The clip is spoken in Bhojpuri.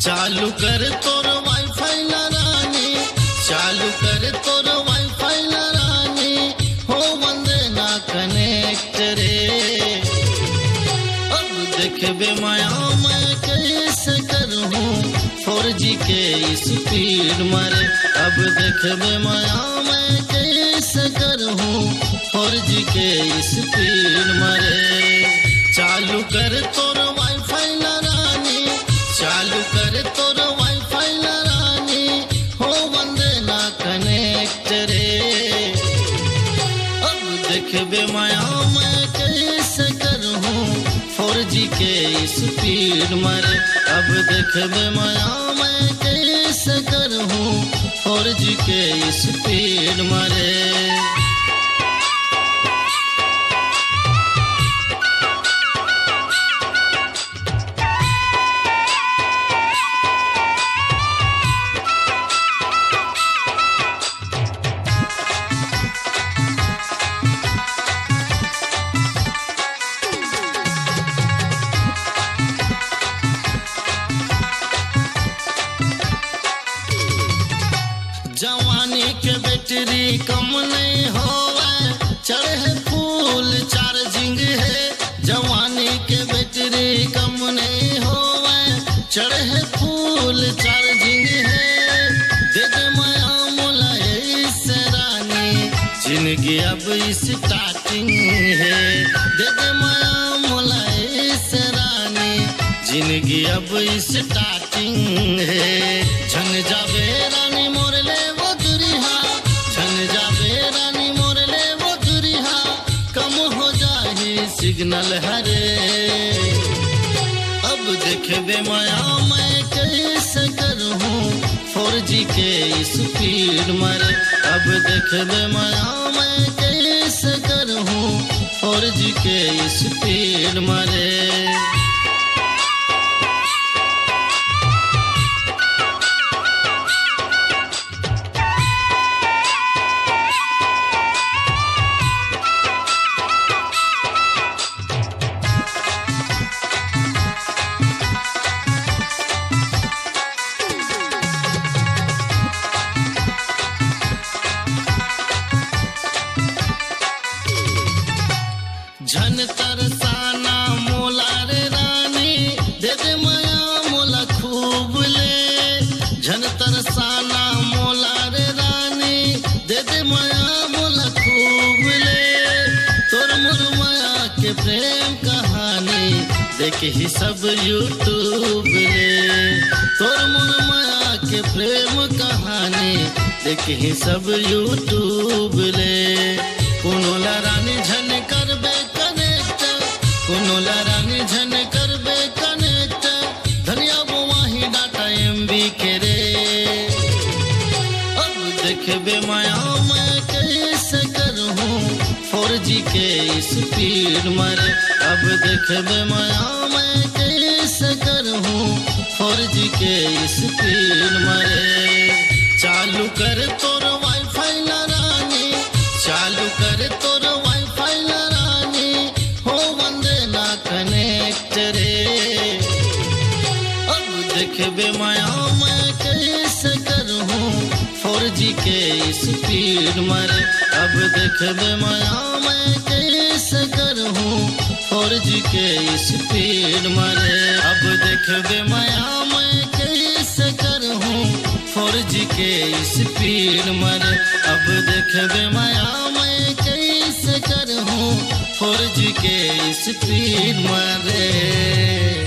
चालू कर तोर वाईफाई ला रानी, चालू कर तोर वाईफाई ला रानी, हो वंदे ना कनेक्ट रे। अब देखबे माया मैं कैसे करूँ 4G के स्पीड मारे। अब देखबे माया मैं कैसे करूँ 4G के स्पीड मारे। चालू कर तोर वाईफाई ला रानी, चालू कर तोर वाईफाई ला रानी, हो वंदे ना कनेक्ट रे। अब देखबे माया मैं कैसे करूँ 4G के स्पीड मारे। अब देखबे माया मैं कैसे करूँ 4G के स्पीड मारे। जवानी के बैटरी कम नहीं होवे, चढ़े फूल चार्जिंग है। जवानी के बैटरी कम नहीं होवे, चढ़े फूल चार्जिंग है। दे दे माया मोला इस रानी, जिंदगी अब स्टार्टिंग है। दे दे माया मोला इस रानी, जिंदगी अब स्टार्टिंग है। झन जावे रानी मोर ले वो दुरिहा, झन जावे रानी मोर ले वो दुरिहा, कम हो जाही सिग्नल हरे। अब देखबे माया मैं कैसे करूँ 4G के स्पीड मारे। अब देखबे माया मैं कैसे करूँ 4G के स्पीड मारे। झन तरसाना मोला रे रानी, दे दे माया मोला खूब ले। झन तरसाना मोला रे रानी, दे दे माया मोला खूब ले। तोर मोर माया के प्रेम कहानी देख ही सब यूट्यूब ले। तोर मोर माया के प्रेम कहानी देख ही सब यूट्यूब ले। कोनो ला रानी झन करबे कनेक्ट, कोनो ला रानी झन करबे कनेक्ट, धनिया बोवाही डाटा MB के रे। अब देखबे माया मैं कैसे करूँ 4G के स्पीड मारे। अब देखबे माया मैं कैसे करूँ 4G के स्पीड मारे। चालू कर तोर वाईफाई ला रानी, चालू कर तोर वाईफाई ला रानी, हो वंदे ना कनेक्ट रे। अब देखबे माया मैं कैसे करूँ 4G के स्पीड मारे। अब देखबे माया मैं कैसे करूँ 4G के स्पीड मारे। अब देखबे माया मैं कैसे करूँ 4G के स्पीड मारे। अब देखबे माया मैं कैसे करूँ 4G के स्पीड मारे।